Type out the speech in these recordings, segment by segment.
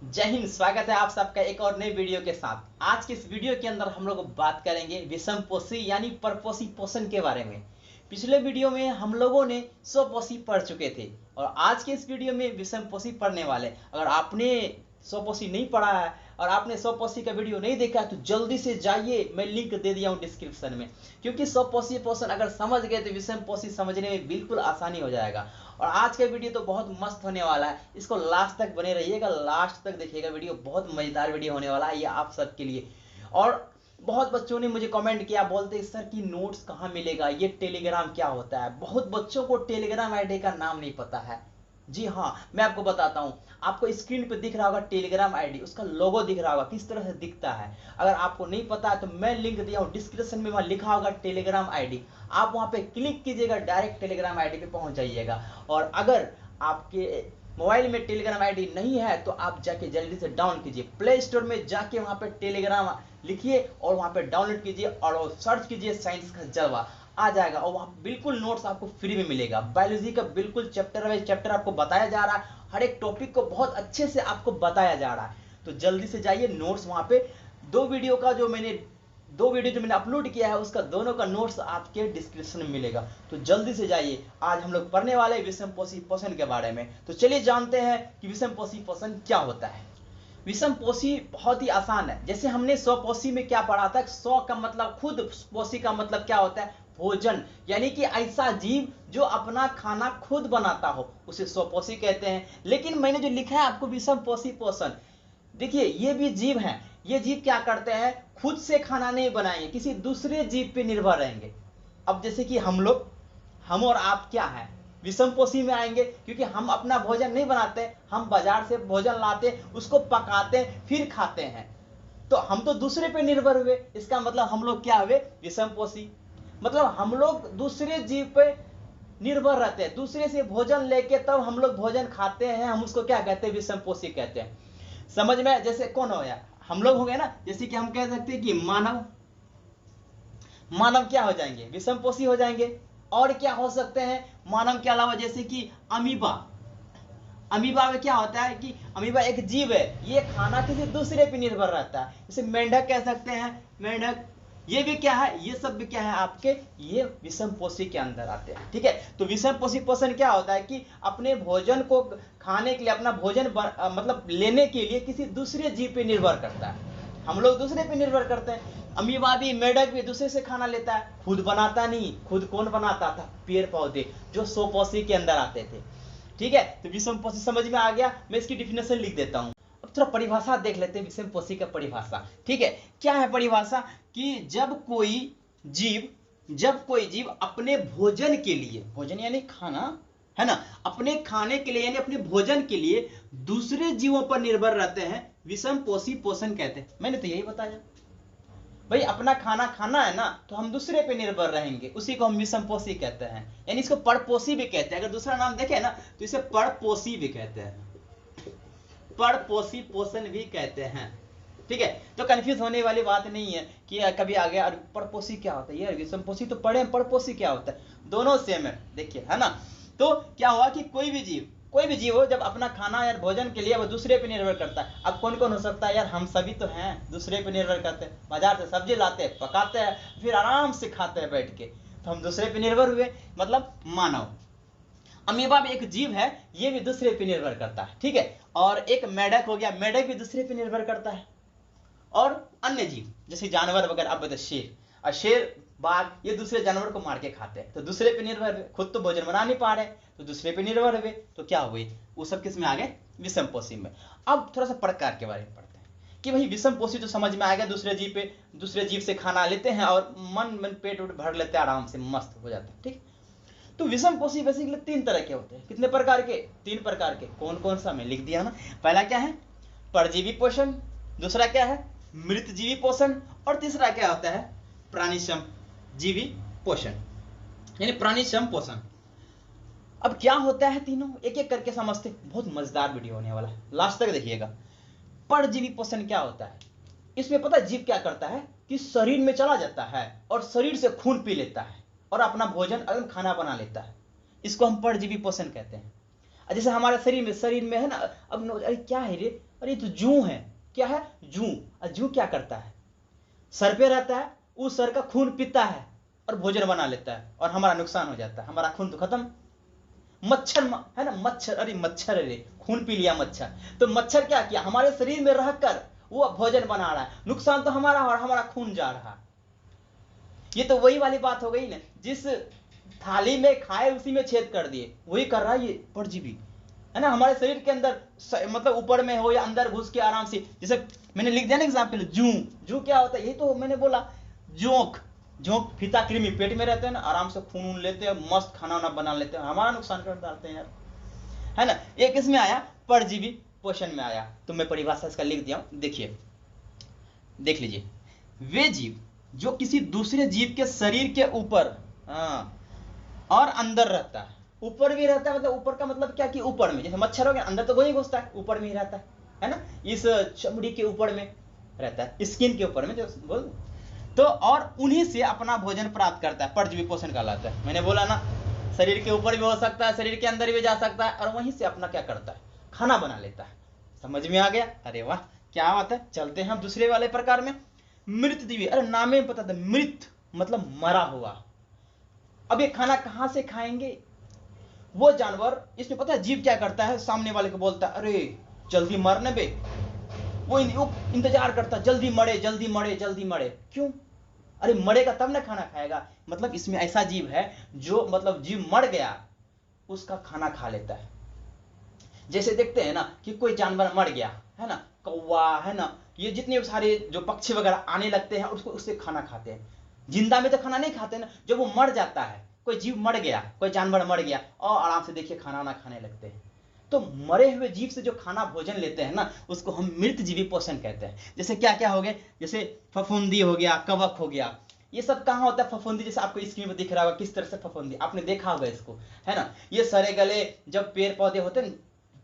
जय हिंद। स्वागत है आप सबका एक और नई वीडियो के साथ। आज के इस वीडियो के अंदर हम लोग बात करेंगे विषमपोषी यानी परपोषी पोषण के बारे में। पिछले वीडियो में हम लोगों ने स्वपोषी पढ़ चुके थे और आज के इस वीडियो में विषमपोषी पढ़ने वाले। अगर आपने स्वपोषी नहीं पढ़ा है और आपने स्वपोषी का वीडियो नहीं देखा है तो जल्दी से जाइए, मैं लिंक दे दिया हूँ डिस्क्रिप्शन में। क्योंकि स्वपोषी पोषण अगर समझ गए तो विषमपोषी समझने में बिल्कुल आसानी हो जाएगा। और आज का वीडियो तो बहुत मस्त होने वाला है, इसको लास्ट तक बने रहिएगा, लास्ट तक देखिएगा। वीडियो बहुत मजेदार वीडियो होने वाला है ये आप सबके लिए। और बहुत बच्चों ने मुझे कमेंट किया, बोलते सर कि नोट्स कहाँ मिलेगा, ये टेलीग्राम क्या होता है। बहुत बच्चों को टेलीग्राम आईडी का नाम नहीं पता है। जी हाँ, मैं आपको बताता हूँ। आपको स्क्रीन पे दिख रहा होगा टेलीग्राम आईडी, उसका लोगो दिख रहा होगा किस तरह से दिखता है। अगर आपको नहीं पता है तो मैं लिंक दिया हूँ डिस्क्रिप्शन में, वहाँ लिखा होगा टेलीग्राम आईडी। आप वहाँ पे क्लिक कीजिएगा, डायरेक्ट टेलीग्राम आईडी पे पहुँच जाइएगा। और अगर आपके मोबाइल में टेलीग्राम आईडी नहीं है तो आप जाके जल्दी से डाउन कीजिए, प्ले स्टोर में जाके वहाँ पे टेलीग्राम लिखिए और वहाँ पे डाउनलोड कीजिए और सर्च कीजिए साइंस का जलवा, आ जाएगा। और वहाँ बिल्कुल नोट्स आपको फ्री में मिलेगा। बायोलॉजी का बिल्कुल चैप्टर वाइज चैप्टर आपको बताया जा रहा है, हर एक टॉपिक को बहुत अच्छे से आपको बताया जा रहा है। तो जल्दी से जाइए, नोट्स वहाँ पे दो वीडियो जो मैंने अपलोड किया है उसका दोनों का नोट्स आपके डिस्क्रिप्शन में मिलेगा। तो जल्दी से जाइए। आज हम लोग पढ़ने वाले विषमपोषी पोषण के बारे में। तो चलिए जानते हैं कि विषमपोषी पोषण क्या होता है। विषमपोषी बहुत ही आसान है। जैसे हमने स्वपोषी में क्या पढ़ा था, स्व का मतलब खुद, पोषी का मतलब क्या होता है, भोजन। यानी कि ऐसा जीव जो अपना खाना खुद बनाता हो उसे स्वपोषी कहते हैं। लेकिन मैंने जो लिखा है आपको विषमपोषी पोषण, देखिए ये भी जीव हैं। ये जीव क्या करते हैं, खुद से खाना नहीं बनाएंगे, किसी दूसरे जीव पे निर्भर रहेंगे। अब जैसे कि हम और आप क्या है, विषमपोषी में आएंगे, क्योंकि हम अपना भोजन नहीं बनाते, हम बाजार से भोजन लाते, उसको पकाते फिर खाते हैं। तो हम तो दूसरे पे निर्भर हुए, इसका मतलब हम लोग क्या हुए, विषमपोषी। मतलब हम लोग दूसरे जीव पे निर्भर रहते हैं, दूसरे से भोजन लेके तब हम लोग भोजन खाते हैं, हम उसको क्या कहते हैं, विषमपोषी कहते हैं। समझ में? जैसे कौन हो गया, हम लोग हो गए ना। जैसे कि हम कह सकते हैं कि मानव, मानव क्या हो जाएंगे, विषमपोषी हो जाएंगे। और क्या हो सकते हैं मानव के अलावा, जैसे कि अमीबा। अमीबा में क्या होता है कि अमीबा एक जीव है, ये खाना किसी दूसरे पे निर्भर रहता है। जैसे मेंढक कह सकते हैं, मेंढक ये भी क्या है, ये सब भी क्या है आपके, ये विषमपोषी के अंदर आते हैं। ठीक है, तो विषमपोषी पोषण क्या होता है कि अपने भोजन को खाने के लिए, अपना भोजन मतलब लेने के लिए किसी दूसरे जीव पे निर्भर करता है। हम लोग दूसरे पे निर्भर करते हैं। अमीबा भी, मेंढक भी दूसरे से खाना लेता है, खुद बनाता नहीं। खुद कौन बनाता था, पेड़ पौधे जो स्वपोषी के अंदर आते थे। ठीक है, तो विषमपोषी समझ में आ गया। मैं इसकी डिफिनेशन लिख देता हूं। अब थोड़ा परिभाषा देख लेते हैं विषमपोषी का परिभाषा। ठीक है, क्या है परिभाषा कि जब कोई जीव अपने भोजन के लिए, भोजन यानी खाना है ना, अपने खाने के लिए यानी अपने भोजन के लिए दूसरे जीवों पर निर्भर रहते हैं, विषमपोषी पोषण कहते हैं। मैंने तो यही बताया भाई, अपना खाना खाना है ना तो हम दूसरे पे निर्भर रहेंगे, उसी को हम विषमपोषी कहते हैं। यानी इसको परपोषी भी कहते हैं। अगर दूसरा नाम देखें ना तो इसे परपोषी भी कहते हैं, परपोषी पोषण भी कहते हैं। ठीक है, तो कंफ्यूज होने वाली बात नहीं है कि कभी आ गया परपोषी क्या होता है, यार विषमपोषी तो पढ़े, परपोषी क्या होता है, दोनों सेम है। देखिए है ना, तो क्या हुआ कि कोई भी जीव हो जब अपना खाना या भोजन के लिए वो दूसरे पे निर्भर करता है। अब कौन कौन हो सकता है यार, हम सभी तो हैं, दूसरे पे निर्भर करते हैं, बाजार से सब्जी लाते हैं, पकाते हैं, फिर आराम से खाते हैं बैठ के, तो हम दूसरे पे निर्भर हुए, मतलब मानव। अमीबा भी एक जीव है, ये भी दूसरे पे निर्भर करता है। ठीक है, और एक मेढक हो गया, मेढक भी दूसरे पे निर्भर करता है। और अन्य जीव जैसे जानवर वगैरह, अब शेर, और शेर, बाघ, ये दूसरे जानवर को मार के खाते हैं, तो दूसरे पे निर्भर हुए। खुद तो भोजन बना नहीं पा रहे तो दूसरे पे निर्भर हुए, तो क्या हुए, वो सब किस में आ गए, विषमपोषी में। अब थोड़ा सा प्रकार के बारे में पढ़ते हैं कि भाई विषमपोषी तो समझ में आ गया, दूसरे जीव से खाना लेते हैं और मन पेट उट भर लेते हैं, आराम से मस्त हो जाते हैं। ठीक, तो विषमपोषी बेसिकली तीन तरह के होते हैं। कितने प्रकार के, तीन प्रकार के। कौन कौन सा मैं लिख दिया ना। पहला क्या है, परजीवी पोषण, दूसरा क्या है, मृतजीवी पोषण, और तीसरा क्या होता है, प्राणीसम जीवी पोषण, यानी प्राणीसम पोषण। अब क्या होता है तीनों, एक एक करके समझते, बहुत मजेदार वीडियो होने वाला है, लास्ट तक देखिएगा। परजीवी पोषण क्या होता है, इसमें पता है जीव क्या करता है कि शरीर में चला जाता है और शरीर से खून पी लेता है और अपना भोजन एकदम खाना बना लेता है, इसको हम परजीवी पोषण कहते हैं। जैसे हमारे शरीर में है ना, अब अरे क्या है रे, अरे तो जू है, क्या है जू। और जू क्या करता है, सर पे रहता है, उस सर का खून पीता है और भोजन बना लेता है और हमारा नुकसान हो जाता है, हमारा खून तो खत्म। मच्छर है ना, मच्छर, अरे मच्छर, अरे खून पी लिया मच्छर, तो मच्छर क्या किया, हमारे शरीर में रहकर वो भोजन बना रहा है, नुकसान तो हमारा और हमारा खून जा रहा। ये तो वही वाली बात हो गई ना, जिस थाली में खाए उसी में छेद कर दिए, वही कर रहा है ये परजीवी, है ना। हमारे शरीर के अंदर मतलब ऊपर में हो या अंदर घुस के आराम से, जैसे मैंने लिख दिया ना एग्जाम्पल, जू। जू क्या होता है, यही तो मैंने बोला, जोंक। जोंक फीता कृमि पेट में रहते हैं ना, आराम से खून वून लेते हैं, मस्त खाना वाना बना लेते हैं, हमारा नुकसान कर डालते हैं यार, है ना। एक इसमें आया परजीवी पोषण में आया, तो मैं परिभाषा इसका लिख दिया हूं, देखिए देख लीजिए। वे जीव जो किसी दूसरे जीव के शरीर के ऊपर और अंदर रहता है, ऊपर भी रहता है, मतलब ऊपर का मतलब क्या कि ऊपर में, जैसे मच्छर हो गया, अंदर तो वही घुसता है, ऊपर में ही रहता है ना, इस चमड़ी के ऊपर में रहता है, स्किन के ऊपर में जो बोल, तो और उन्हीं से अपना भोजन प्राप्त करता है, परजीवी पोषण कहलाता है। मैंने बोला ना, शरीर के ऊपर भी हो सकता है, शरीर के अंदर भी जा सकता है, और वहीं से अपना क्या करता है, खाना बना लेता है। समझ में आ गया, अरे वाह क्या बात है। चलते हैं हम दूसरे वाले प्रकार में, मृत जीवी। अरे नाम में पता था, मृत मतलब मरा हुआ। अब ये खाना कहां से खाएंगे, वो जानवर, इसमें पता है जीव क्या करता है, सामने वाले को बोलता है अरे जल्दी मरने बे, वो इंतजार करता, जल्दी मरे जल्दी मरे जल्दी मरे, क्यों, अरे मरेगा तब ना खाना खाएगा। मतलब इसमें ऐसा जीव है जो मतलब जीव मर गया उसका खाना खा लेता है। जैसे देखते हैं ना कि कोई जानवर मर गया है ना, कौवा है ना, ये जितने सारे जो पक्षी वगैरह आने लगते हैं उसको उससे खाना खाते हैं। जिंदा में तो खाना नहीं खाते ना, जब वो मर जाता है, कोई जीव मर गया, कोई जानवर मर गया, और आराम से देखिए खाना ना खाने लगते हैं। तो मरे हुए जीव से जो खाना भोजन लेते हैं ना, उसको हम मृत जीवी पोषण कहते हैं। जैसे क्या क्या हो गए, जैसे फफूंदी हो गया, कवक हो गया, ये सब कहाँ होता है। फफूंदी जैसे आपको स्क्रीन पर दिख रहा होगा किस तरह से फफूंदी, आपने देखा होगा इसको, है ना। ये सरे गले जब पेड़ पौधे होते हैं,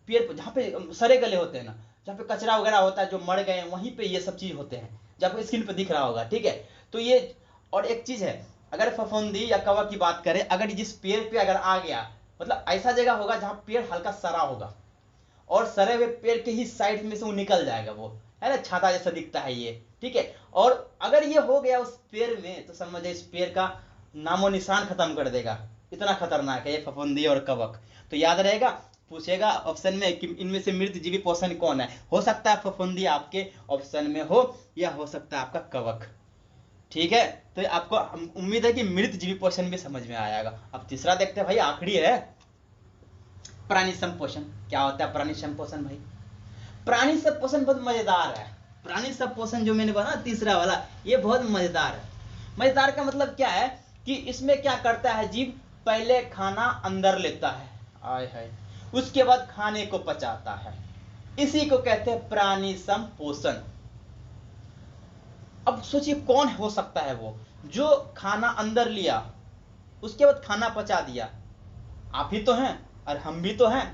पेड़ जहाँ पे सरे गले होते हैं ना, जहाँ पे कचरा वगैरह होता है जो मर गए हैं, वहीं पे ये सब चीज होते हैं, जब आपको स्क्रीन पे दिख रहा होगा, ठीक है। तो ये, और एक चीज है, अगर फफूंदी या कवक की बात करें, अगर जिस पेड़ पे अगर आ गया, मतलब ऐसा जगह होगा जहाँ पेड़ हल्का सरा होगा, और सरे हुए पेड़ के ही साइड में से वो निकल जाएगा, वो है ना, छाता जैसा दिखता है ये, ठीक है। और अगर ये हो गया उस पेड़ में, तो समझे इस पेड़ का नामो निशान खत्म कर देगा, इतना खतरनाक है ये फफूंदी और कवक। तो याद रहेगा, पूछेगा ऑप्शन में कि इनमें से मृत जीवी पोषण कौन है, हो सकता है फफूंदी आपके ऑप्शन में हो, या हो सकता है आपका कवक, ठीक है। तो आपको उम्मीद है कि मृत जीवी पोषण भी समझ में आएगा। अब तीसरा देखते हैं भाई, आखिरी है प्राणी संपोषण। क्या होता है प्राणी संपोषण भाई, प्राणी संपोषण बहुत मजेदार है। प्राणी संपोषण जो मैंने बोला तीसरा वाला, ये बहुत मजेदार है। मजेदार का मतलब क्या है कि इसमें क्या करता है जीव, पहले खाना अंदर लेता है, आय हाय, उसके बाद खाने को पचाता है, इसी को कहते हैं प्राणी संपोषण। अब सोचिए कौन हो सकता है वो जो खाना अंदर लिया, उसके बाद खाना पचा दिया। आप ही तो हैं और हम भी तो हैं,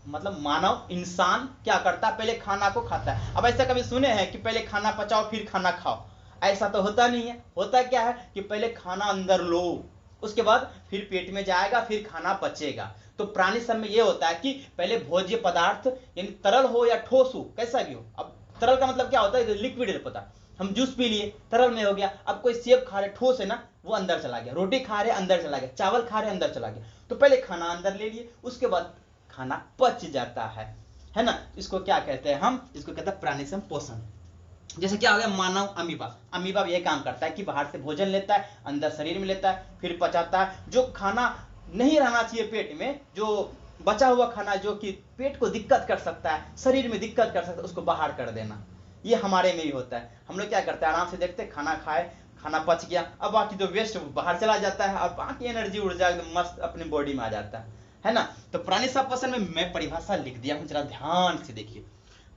मतलब मानव इंसान क्या करता है, पहले खाना को खाता है। अब ऐसा कभी सुने हैं कि पहले खाना पचाओ फिर खाना खाओ, ऐसा तो होता नहीं है। होता क्या है कि पहले खाना अंदर लो, उसके बाद फिर पेट में जाएगा, फिर खाना पचेगा। तो प्राणी सब में ये होता है कि पहले भोज्य पदार्थ, यानी तरल हो या ठोस हो, कैसा भी हो। अब तरल का मतलब क्या होता है, लिक्विड पता, हम जूस पी लिए तरल में हो गया। अब कोई सेब खा रहे ठोस है ना, वो अंदर चला गया, रोटी खा रहे अंदर चला गया, चावल खा रहे अंदर चला गया। तो पहले खाना अंदर ले लिए, उसके बाद खाना पच जाता है ना। इसको क्या कहते हैं हम, इसको कहते हैं प्राणी संपोषण। जैसे क्या हो गया मानव अमीबा, अमीबा ये काम करता है कि बाहर से भोजन लेता है, अंदर शरीर में लेता है, फिर पचाता है। जो खाना नहीं रहना चाहिए पेट में, जो बचा हुआ खाना जो कि पेट को दिक्कत कर सकता है, शरीर में दिक्कत कर सकता है, उसको बाहर कर देना। ये हमारे में ही होता है। हम लोग क्या करते हैं, आराम से देखते हैं, खाना खाए, खाना पच गया, अब बाकी तो वेस्ट बाहर चला जाता है, अब बाकी एनर्जी ऊर्जा एकदम मस्त अपनी बॉडी में आ जाता है ना। तो प्राणी संपोषण में मैं परिभाषा लिख दिया हूं, जरा ध्यान से देखिए।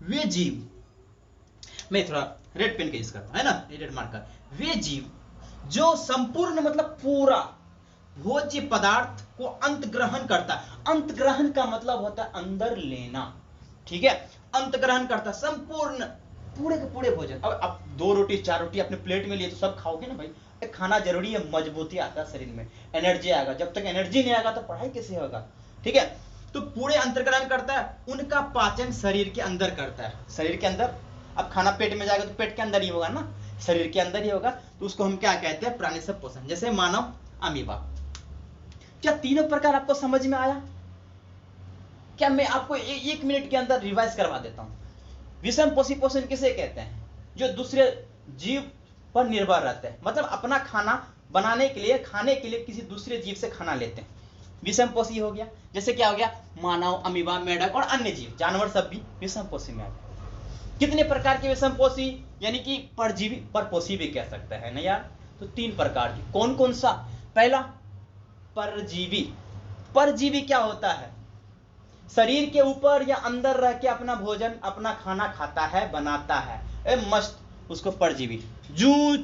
वे जीव, मैं थोड़ा रेड पेन का यूज करता हूं, है ना, रेड मार्कर। वे जीव जो संपूर्ण मतलब पूरा भोज्य पदार्थ को अंत ग्रहण करता है। अंत ग्रहण का मतलब होता है अंदर लेना, ठीक है। अंत ग्रहण करता संपूर्ण पूरे के पूरे भोजन। अब आप 2 रोटी 4 रोटी अपने प्लेट में लिए तो सब खाओगे ना भाई, खाना जरूरी है, मजबूती आता है शरीर में, एनर्जी आएगा। जब तक एनर्जी नहीं आएगा तो पढ़ाई कैसे होगा, ठीक है। तो पूरे अंतर्ग्रहण करता है, उनका पाचन शरीर के अंदर करता है। शरीर के अंदर, अब खाना पेट में जाएगा तो पेट के अंदर ही होगा ना, शरीर के अंदर ही होगा, तो उसको हम क्या कहते हैं, प्राणी सब पोषण। जैसे मानव, अमीबा। क्या तीनों प्रकार आपको समझ में आया? क्या मैं आपको एक मिनट के अंदर रिवाइज करवा देता हूं। विषम पोषी पोषण किसे कहते हैं? जो दूसरे जीव पर निर्भर रहते हैं, मतलब अपना खाना बनाने के लिए, खाने के लिए किसी दूसरे जीव से खाना लेते हैं, विषम पोषी हो गया। जैसे क्या हो गया, मानव, अमीबा, मेढक और अन्य जीव, जानवर सब भी विषम पोषी में आ गए। कितने प्रकार के विषम पोषी, यानी कि परजीवी, परपोषी भी कह सकते हैं ना यार। तो 3 प्रकार की। कौन कौन सा? पहला, परजीवी। परजीवी क्या होता है? शरीर के ऊपर या अंदर रह के अपना भोजन, अपना खाना खाता है, बनाता है, मस्त, उसको परजीवी। जूं,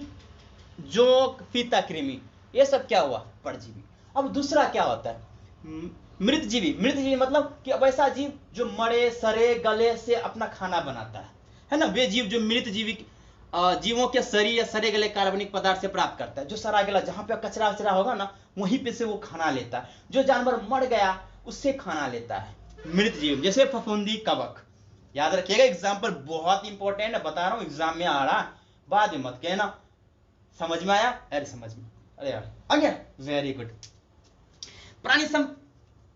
जोक, फीता कृमि, ये सब क्या हुआ, परजीवी। अब दूसरा क्या होता है, मृतजीवी। मृतजीवी मतलब कि वैसा जीव जो मरे, सरे, गले से अपना खाना बनाता है ना। वे जीव जो मृतजीवी जीवों के शरीर या सरे गले कार्बनिक पदार्थ से प्राप्त करता है। जो सरा गला, जहां पे कचरा वचरा होगा ना, वहीं पे से वो खाना लेता है। जो जानवर मर गया उससे खाना लेता है, मृत जीव। जैसे फफूंदी, कवक। याद रखिएगा, एग्जाम्पल बहुत इंपॉर्टेंट है, बता रहा हूं, एग्जाम में आ रहा है, बाद में मत कहना। समझ में आया? अरे समझ में, अरे यार आ गया, वेरी गुड। प्राणी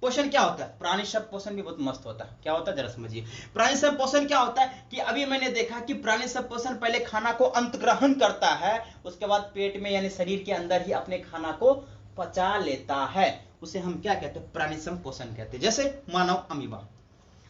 पोषण क्या होता है? प्राणी सब पोषण भी बहुत मस्त होता है। क्या होता है जरा समझिए। प्राणी सब पोषण क्या होता है कि अभी मैंने देखा कि प्राणी सब पोषण पहले खाना को अंतग्रहण करता है, उसके बाद पेट में यानी शरीर के अंदर ही अपने खाना को पचा लेता है। उसे हम क्या कहते हैं, प्राणी संपोषण कहते हैं। जैसे मानव, अमीबा।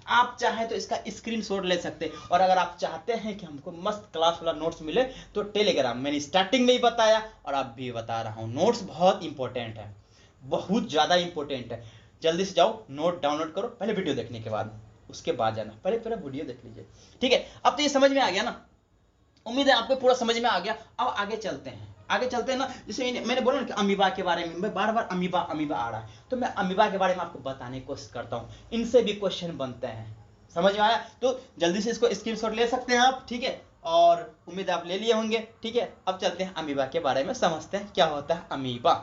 आप चाहे तो इसका स्क्रीनशॉट ले सकते हैं, और अगर आप चाहते हैं कि हमको मस्त क्लास वाला नोट्स मिले तो टेलीग्राम, मैंने स्टार्टिंग में ही बताया और अब भी बता रहा हूं, नोट्स बहुत इंपॉर्टेंट है, बहुत ज्यादा इंपॉर्टेंट है। जल्दी से जाओ, नोट डाउनलोड करो, पहले वीडियो देखने के बाद, उसके बाद जाना, पहले पूरा वीडियो देख लीजिए, ठीक है। अब तो ये समझ में आ गया ना, उम्मीद है आपको पूरा समझ में आ गया। अब आगे चलते हैं, आगे चलते हैं ना। जैसे मैंने बोला ना कि अमीबा के बारे में, मैं बार बार अमीबा अमीबा आ रहा है, तो मैं अमीबा के बारे में आपको बताने की कोशिश करता हूँ, इनसे भी क्वेश्चन बनते हैं। समझ में आया? तो जल्दी से इसको स्क्रीनशॉट ले सकते हैं आप, ठीक है, और उम्मीद आप ले लिए होंगे, ठीक है। अब चलते हैं अमीबा के बारे में, समझते हैं क्या होता है अमीबा।